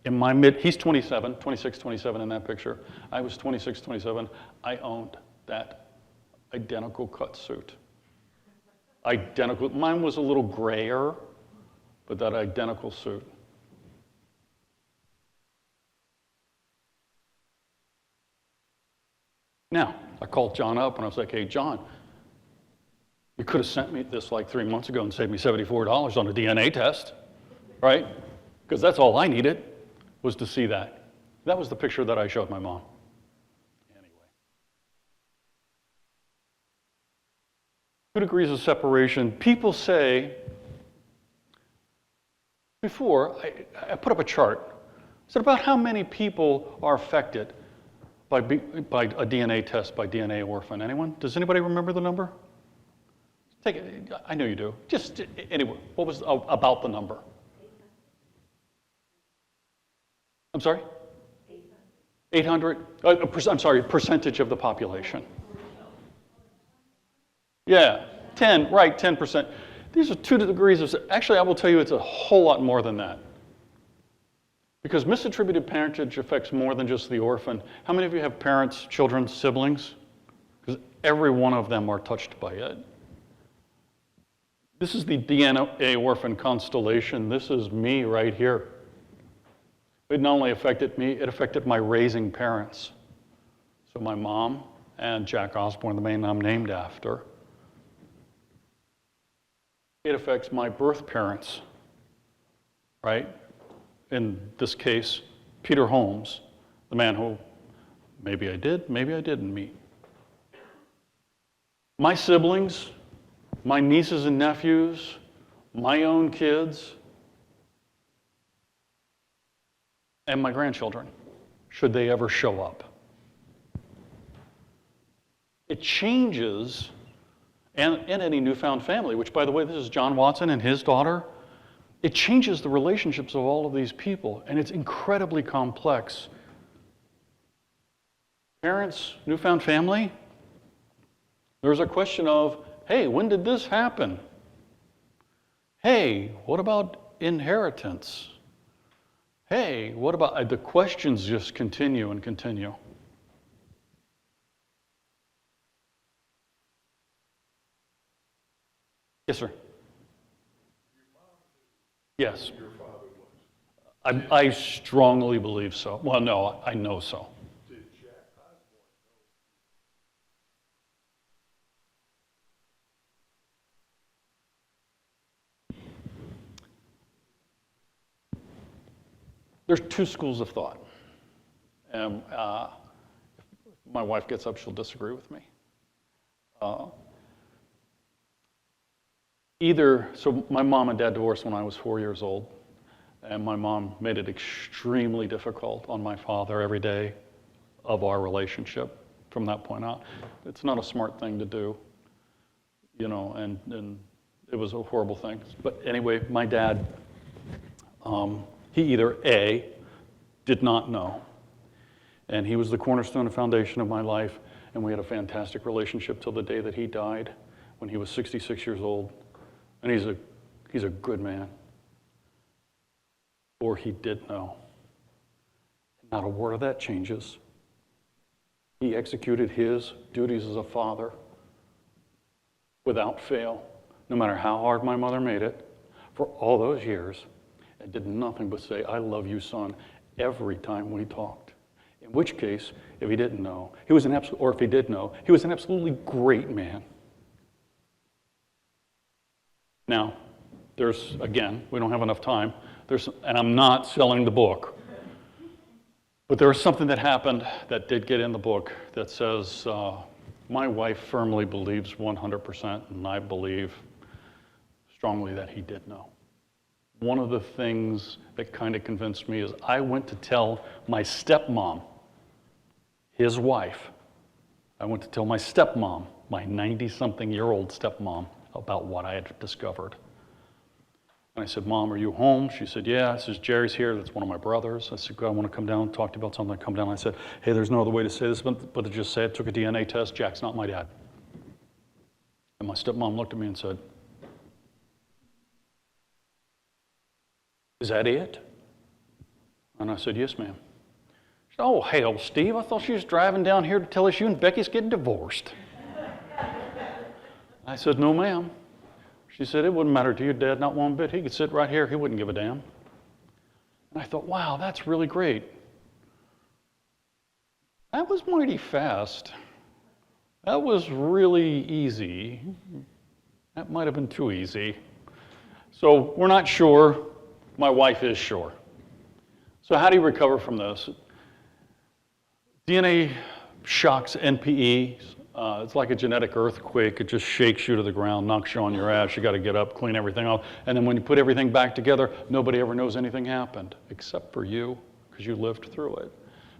he's 26, 27 in that picture. I was 26, 27. I owned that identical cut suit. Identical. Mine was a little grayer, but that identical suit. Now, I called John up and I was like, hey, John, you could have sent me this like 3 months ago and saved me $74 on a DNA test, right? Because that's all I needed was to see that. That was the picture that I showed my mom. Anyway. 2 degrees of separation. People say before, I put up a chart. I said about how many people are affected by a DNA test by DNA orphan. Anyone? Does anybody remember the number? Take it. I know you do. Just anyway, what was about the number? I'm sorry? 800? I'm sorry, percentage of the population. Yeah, 10, right, 10%. These are 2 degrees of, actually I will tell you it's a whole lot more than that. Because misattributed parentage affects more than just the orphan. How many of you have parents, children, siblings? Because every one of them are touched by it. This is the DNA orphan constellation. This is me right here. It not only affected me, it affected my raising parents. So my mom and Jack Osborne, the man I'm named after. It affects my birth parents, right? In this case, Peter Holmes, the man who maybe I did, maybe I didn't meet. My siblings, my nieces and nephews, my own kids, and my grandchildren, should they ever show up. It changes, and any newfound family, which by the way, this is John Watson and his daughter, it changes the relationships of all of these people, and it's incredibly complex. Parents, newfound family, there's a question of, hey, when did this happen? Hey, what about inheritance? Hey, what about, the questions just continue and continue. Yes, sir. Yes.
Your father was.
I strongly believe so. Well, no, I know so.
Did Jack Osborne know?
There's 2 schools of thought. And if my wife gets up, she'll disagree with me. So my mom and dad divorced when I was 4 years old, and my mom made it extremely difficult on my father every day of our relationship from that point out. It's not a smart thing to do, you know, and it was a horrible thing. But anyway, my dad, he either A, did not know, and he was the cornerstone and foundation of my life, and we had a fantastic relationship till the day that he died when he was 66 years old. And he's a good man. Or he did know. Not a word of that changes. He executed his duties as a father without fail, no matter how hard my mother made it, for all those years, and did nothing but say, I love you, son, every time we talked. In which case, if he didn't know, or if he did know, he was an absolutely great man. Now, again, we don't have enough time, and I'm not selling the book, but there was something that happened that did get in the book that says, my wife firmly believes 100%, and I believe strongly that he did know. One of the things that kind of convinced me is I went to tell my stepmom, his wife, I went to tell my stepmom, my 90-something-year-old stepmom, about what I had discovered. And I said, Mom, are you home? She said, yeah. I said, Jerry's here. That's one of my brothers. I said, I want to come down and talk to you about something. I come down. I said, hey, there's no other way to say this, but to just say I took a DNA test. Jack's not my dad. And my stepmom looked at me and said, is that it? And I said, yes, ma'am. She said, oh, hell, Steve, I thought she was driving down here to tell us you and Becky's getting divorced. I said, no, ma'am. She said, it wouldn't matter to your dad, not one bit. He could sit right here. He wouldn't give a damn. And I thought, wow, that's really great. That was mighty fast. That was really easy. That might have been too easy. So we're not sure. My wife is sure. So how do you recover from this? DNA shocks, NPEs, It's like a genetic earthquake. It just shakes you to the ground, knocks you on your ass. You got to get up, clean everything off. And then when you put everything back together, nobody ever knows anything happened, except for you, because you lived through it.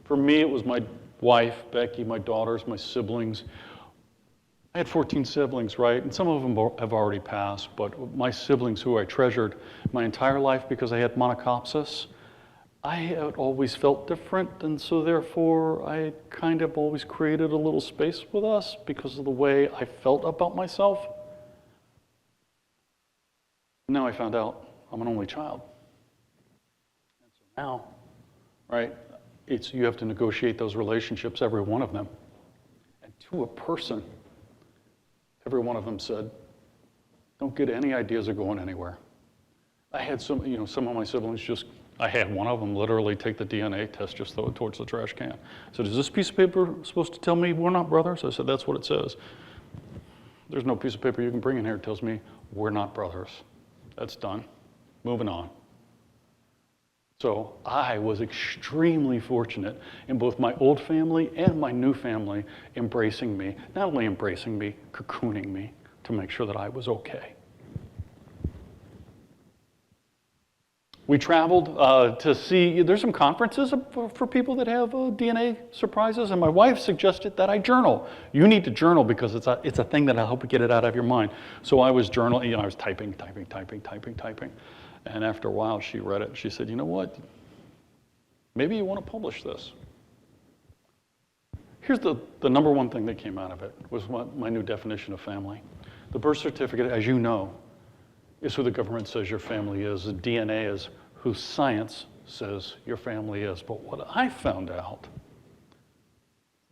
For me, it was my wife, Becky, my daughters, my siblings. I had 14 siblings, right? And some of them have already passed, but my siblings who I treasured my entire life because I had monocopsis, I had always felt different, and so therefore I kind of always created a little space with us because of the way I felt about myself. Now I found out I'm an only child. And so now, right, you have to negotiate those relationships, every one of them. And to a person, every one of them said, don't get any ideas of going anywhere. I had some of my siblings I had one of them literally take the DNA test, just throw it towards the trash can. So is this piece of paper supposed to tell me we're not brothers? I said, that's what it says. There's no piece of paper you can bring in here that tells me we're not brothers. That's done. Moving on. So I was extremely fortunate in both my old family and my new family embracing me. Not only embracing me, cocooning me to make sure that I was okay. We traveled to see, there's some conferences for people that have DNA surprises, and my wife suggested that I journal. You need to journal because it's a thing that'll help you get it out of your mind. So I was journaling, I was typing. And after a while, she read it, and she said, you know what? Maybe you want to publish this. Here's the number one thing that came out of it, was my new definition of family. The birth certificate, as you know, is who the government says your family is. The DNA is who science says your family is. But what I found out,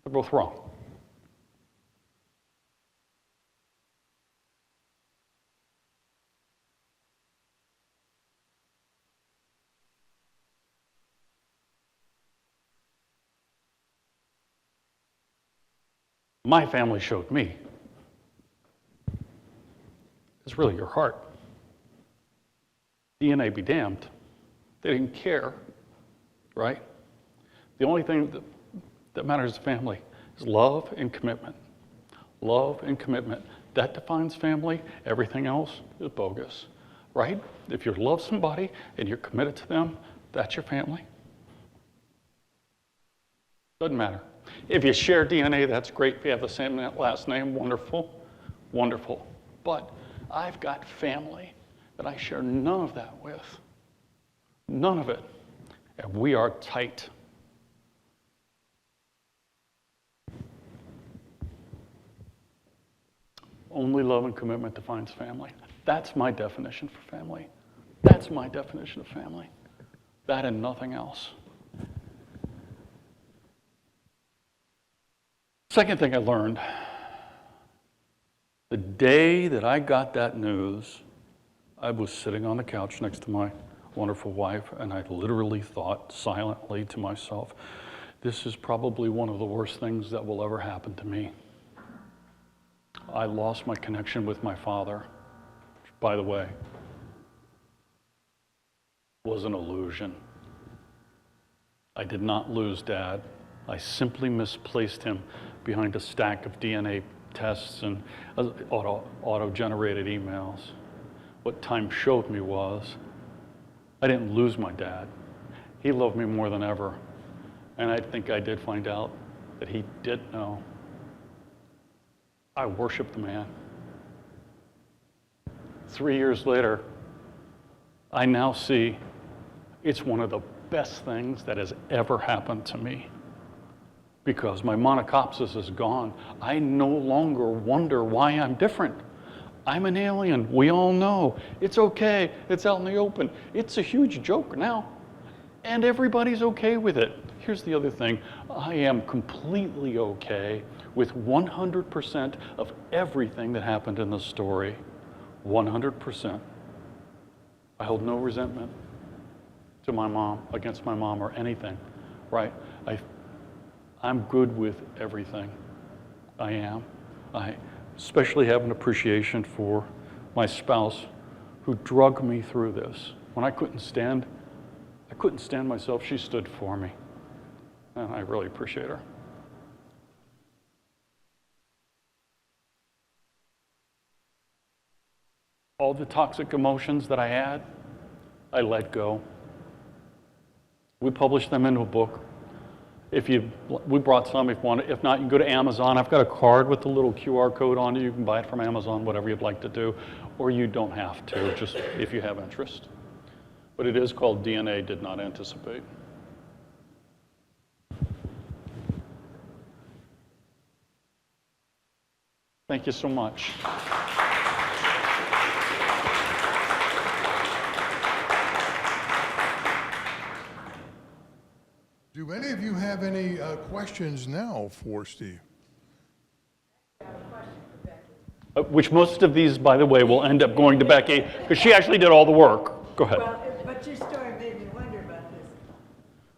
they're both wrong. My family showed me it's really your heart. DNA be damned. They didn't care, right? The only thing that matters to family is love and commitment. Love and commitment. That defines family. Everything else is bogus, right? If you love somebody and you're committed to them, that's your family. Doesn't matter. If you share DNA, that's great. If you have the same last name, wonderful, wonderful. But I've got family that I share none of that with. None of it. And we are tight. Only love and commitment defines family. That's my definition for family. That's my definition of family. That and nothing else. Second thing I learned, the day that I got that news, I was sitting on the couch next to my wonderful wife, and I literally thought silently to myself, this is probably one of the worst things that will ever happen to me. I lost my connection with my father, which, by the way, was an illusion. I did not lose Dad. I simply misplaced him behind a stack of DNA tests and auto-generated emails. What time showed me was I didn't lose my dad. He loved me more than ever. And I think I did find out that he did know. I worshiped the man. 3 years later, I now see it's one of the best things that has ever happened to me. Because my monocopsis is gone, I no longer wonder why I'm different. I'm an alien, we all know. It's okay, it's out in the open. It's a huge joke now, and everybody's okay with it. Here's the other thing, I am completely okay with 100% of everything that happened in the story. 100%. I hold no resentment to my mom, against my mom or anything, right? I'm good with everything. I am. I especially have an appreciation for my spouse who drug me through this. When I couldn't stand myself, she stood for me. And I really appreciate her. all the toxic emotions that I had, I let go. We published them into a book. We brought some if you want. If not, you can go to Amazon. I've got a card with a little QR code on it. You can buy it from Amazon, whatever you'd like to do. Or you don't have to, just if you have interest. But it is called DNA Did Not Anticipate. Thank you so much.
Do any of you have any questions now for Steve?
Which most of these, by the way, will end up going to Becky, because she actually did all the work. Go ahead.
Well, but your story made me wonder about this.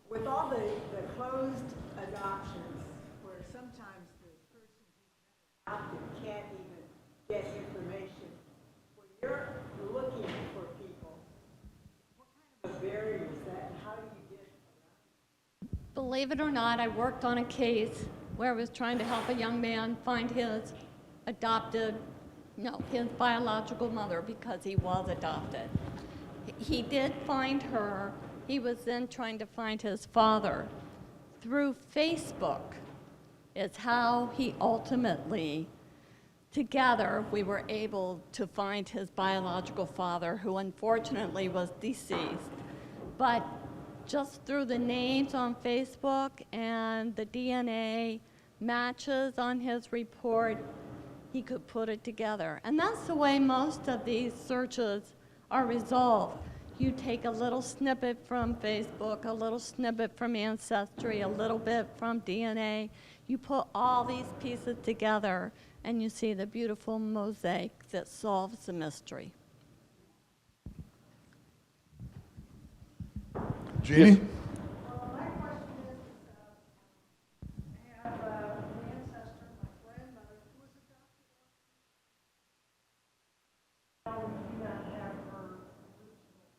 With all the closed adoptions, where sometimes the person who's been adopted can't even get information, when you're looking for people, what kind of a barrier is that, and how do you get around?
Believe it or not, I worked on a case where I was trying to help a young man find his his biological mother, because he was adopted. He did find her. He was then trying to find his father. Through Facebook is how he ultimately, together, we were able to find his biological father, who unfortunately was deceased. But just through the names on Facebook and the DNA matches on his report, he could put it together. And that's the way most of these searches are resolved. You take a little snippet from Facebook, a little snippet from Ancestry, a little bit from DNA. You put all these pieces together, and you see the beautiful mosaic that solves the mystery.
Jeannie?
Yes.
Well, my question is, I have an ancestor, my grandmother, who was adopted. How do you not have her original?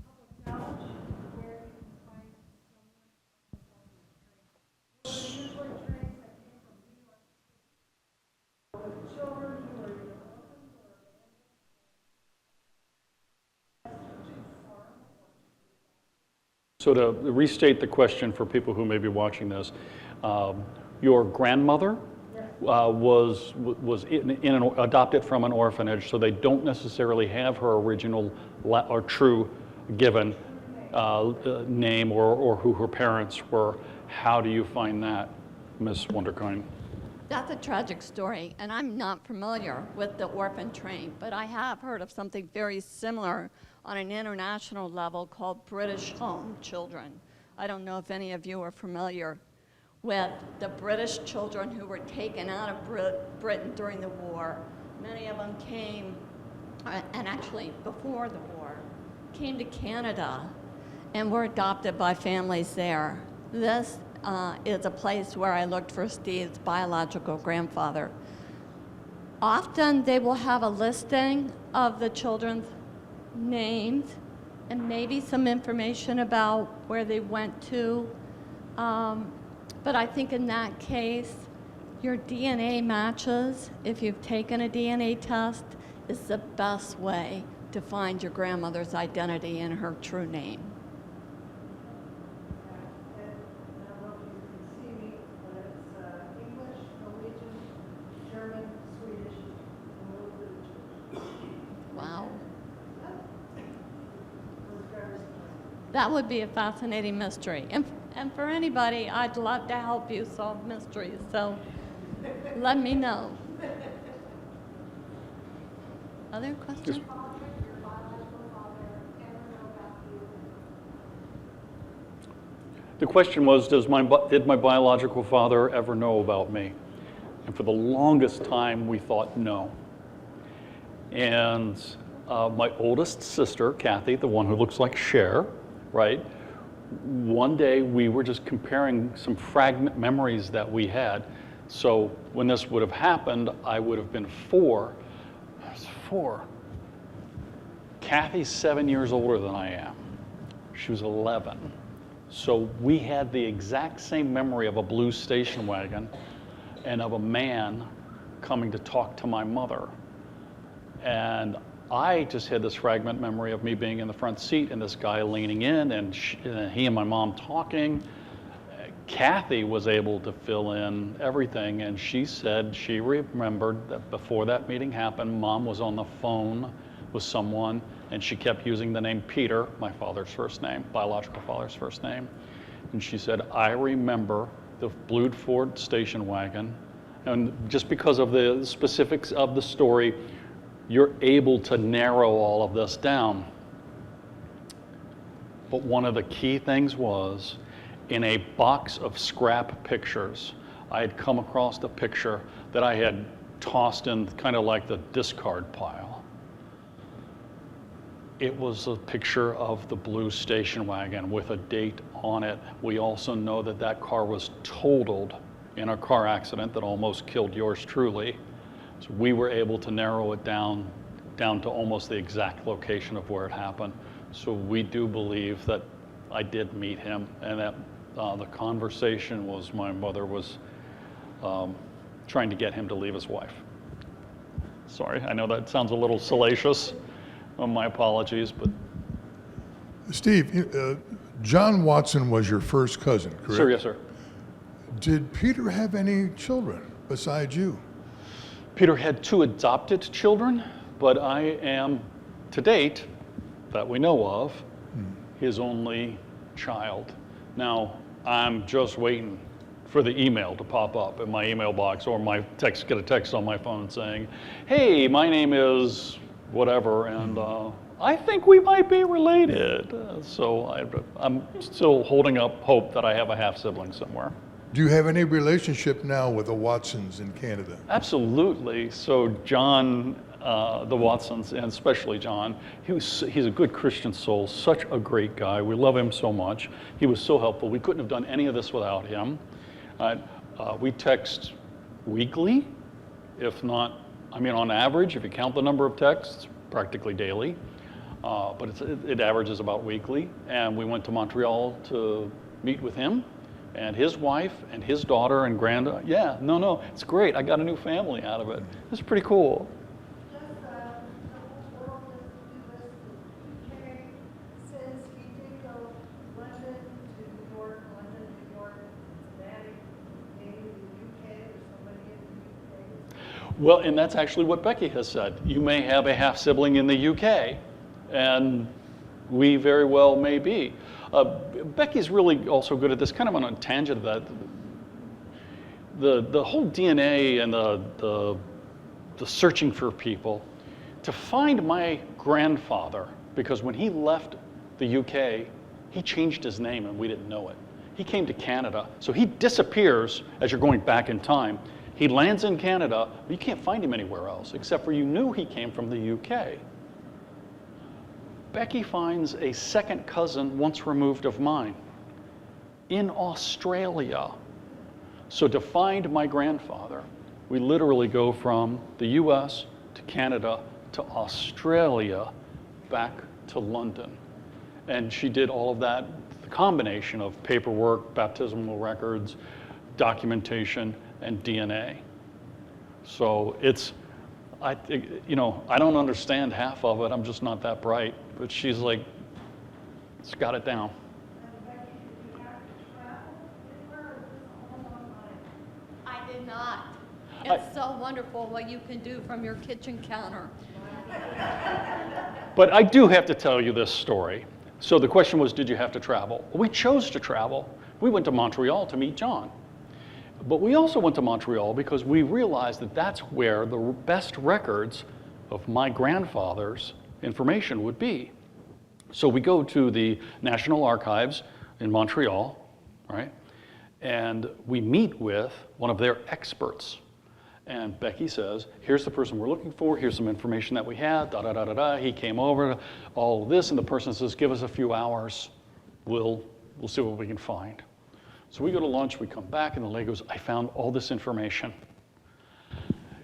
Public knowledge, where you can find someone usually trains that came from New York City. With children who are either orphans or
So to restate the question for people who may be watching this, your grandmother was adopted from an orphanage, so they don't necessarily have her original or true given name or who her parents were. How do you find that, Ms. Wunderkind?
That's a tragic story, and I'm not familiar with the orphan train, but I have heard of something very similar on an international level called British Home Children. I don't know if any of you are familiar with the British children who were taken out of Britain during the war. Many of them came, and actually before the war, came to Canada and were adopted by families there. This is a place where I looked for Steve's biological grandfather. Often they will have a listing of the children's names and maybe some information about where they went to. But I think in that case, your DNA matches, if you've taken a DNA test, is the best way to find your grandmother's identity and her true name.
English, Norwegian, German, Swedish, and a little bit of Jewish.
Wow.
Those drivers' license.
That would be a fascinating mystery. And for anybody, I'd love to help you solve mysteries, so let me know. Other questions?
The question was, did my biological father ever know about me? And for the longest time, we thought no. And my oldest sister, Kathy, the one who looks like Cher, right? One day we were just comparing some fragment memories that we had. So when this would have happened, I would have been 4. I was 4. Kathy's 7 years older than I am. She was 11. So we had the exact same memory of a blue station wagon and of a man coming to talk to my mother. And I just had this fragment memory of me being in the front seat and this guy leaning in and he and my mom talking. Kathy was able to fill in everything, and she said she remembered that before that meeting happened, Mom was on the phone with someone, and she kept using the name Peter, my father's first name, biological father's first name. And she said, I remember the blue Ford station wagon. And just because of the specifics of the story, you're able to narrow all of this down. But one of the key things was, in a box of scrap pictures, I had come across a picture that I had tossed in kind of like the discard pile. It was a picture of the blue station wagon with a date on it. We also know that that car was totaled in a car accident that almost killed yours truly. So we were able to narrow it down to almost the exact location of where it happened. So we do believe that I did meet him, and that the conversation was my mother was trying to get him to leave his wife. Sorry, I know that sounds a little salacious. My apologies, but.
Steve, John Watson was your first cousin, correct?
Sir, yes, sir.
Did Peter have any children besides you?
Peter had 2 adopted children, but I am, to date, that we know of, his only child. Now, I'm just waiting for the email to pop up in my email box, or get a text on my phone saying, hey, my name is whatever, and I think we might be related. So I'm still holding up hope that I have a half-sibling somewhere.
Do you have any relationship now with the Watsons in Canada?
Absolutely. So John, the Watsons, and especially John, he's a good Christian soul, such a great guy. We love him so much. He was so helpful. We couldn't have done any of this without him. We text weekly, if not, on average, if you count the number of texts, practically daily. But it averages about weekly. And we went to Montreal to meet with him and his wife and his daughter and granddaughter. Yeah, no, it's great. I got a new family out of it. It's pretty cool.
Just the whole world is UK, since he did go London to New York, Cincinnati, maybe the UK or somebody in the UK.
Well, and that's actually what Becky has said. You may have a half-sibling in the UK, and we very well may be. Becky's really also good at this, kind of on a tangent of that. The whole DNA and the searching for people, to find my grandfather, because when he left the UK, he changed his name and we didn't know it. He came to Canada, so he disappears as you're going back in time. He lands in Canada, but you can't find him anywhere else, except for you knew he came from the UK. Becky finds a second cousin once removed of mine in Australia. So to find my grandfather, we literally go from the US to Canada to Australia back to London. And she did all of that, the combination of paperwork, baptismal records, documentation, and DNA. So I don't understand half of it. I'm just not that bright. But she's like, it's got it down.
I did not. It's so wonderful what you can do from your kitchen counter.
But I do have to tell you this story. So the question was, did you have to travel? We chose to travel. We went to Montreal to meet John. But we also went to Montreal because we realized that that's where the best records of my grandfather's information would be. So we go to the National Archives in Montreal, right? And we meet with one of their experts. And Becky says, here's the person we're looking for, here's some information that we had, da-da-da-da-da. He came over, all of this, and the person says, give us a few hours, we'll see what we can find. So we go to lunch, we come back, and the lady goes, I found all this information.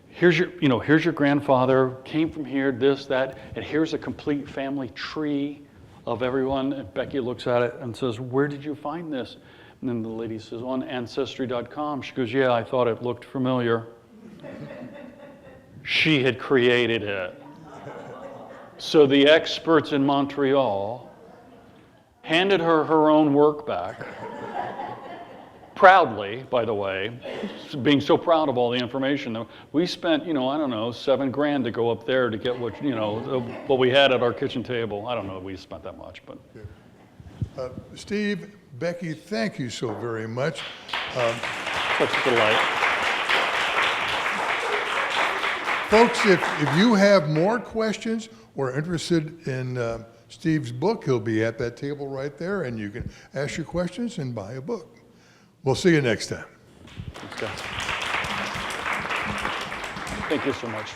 Here's your grandfather, came from here, this, that, and here's a complete family tree of everyone. And Becky looks at it and says, "Where did you find this?" And then the lady says, "On Ancestry.com." She goes, "Yeah, I thought it looked familiar." She had created it. So the experts in Montreal handed her her own work back, proudly, by the way, being so proud of all the information. We spent, I don't know, $7,000 to go up there to get what we had at our kitchen table. I don't know if we spent that much, but.
Steve, Becky, thank you so very much.
Such a delight.
Folks, if you have more questions or interested in Steve's book, he'll be at that table right there, and you can ask your questions and buy a book. We'll see you next time.
Thanks, guys. Thank you so much.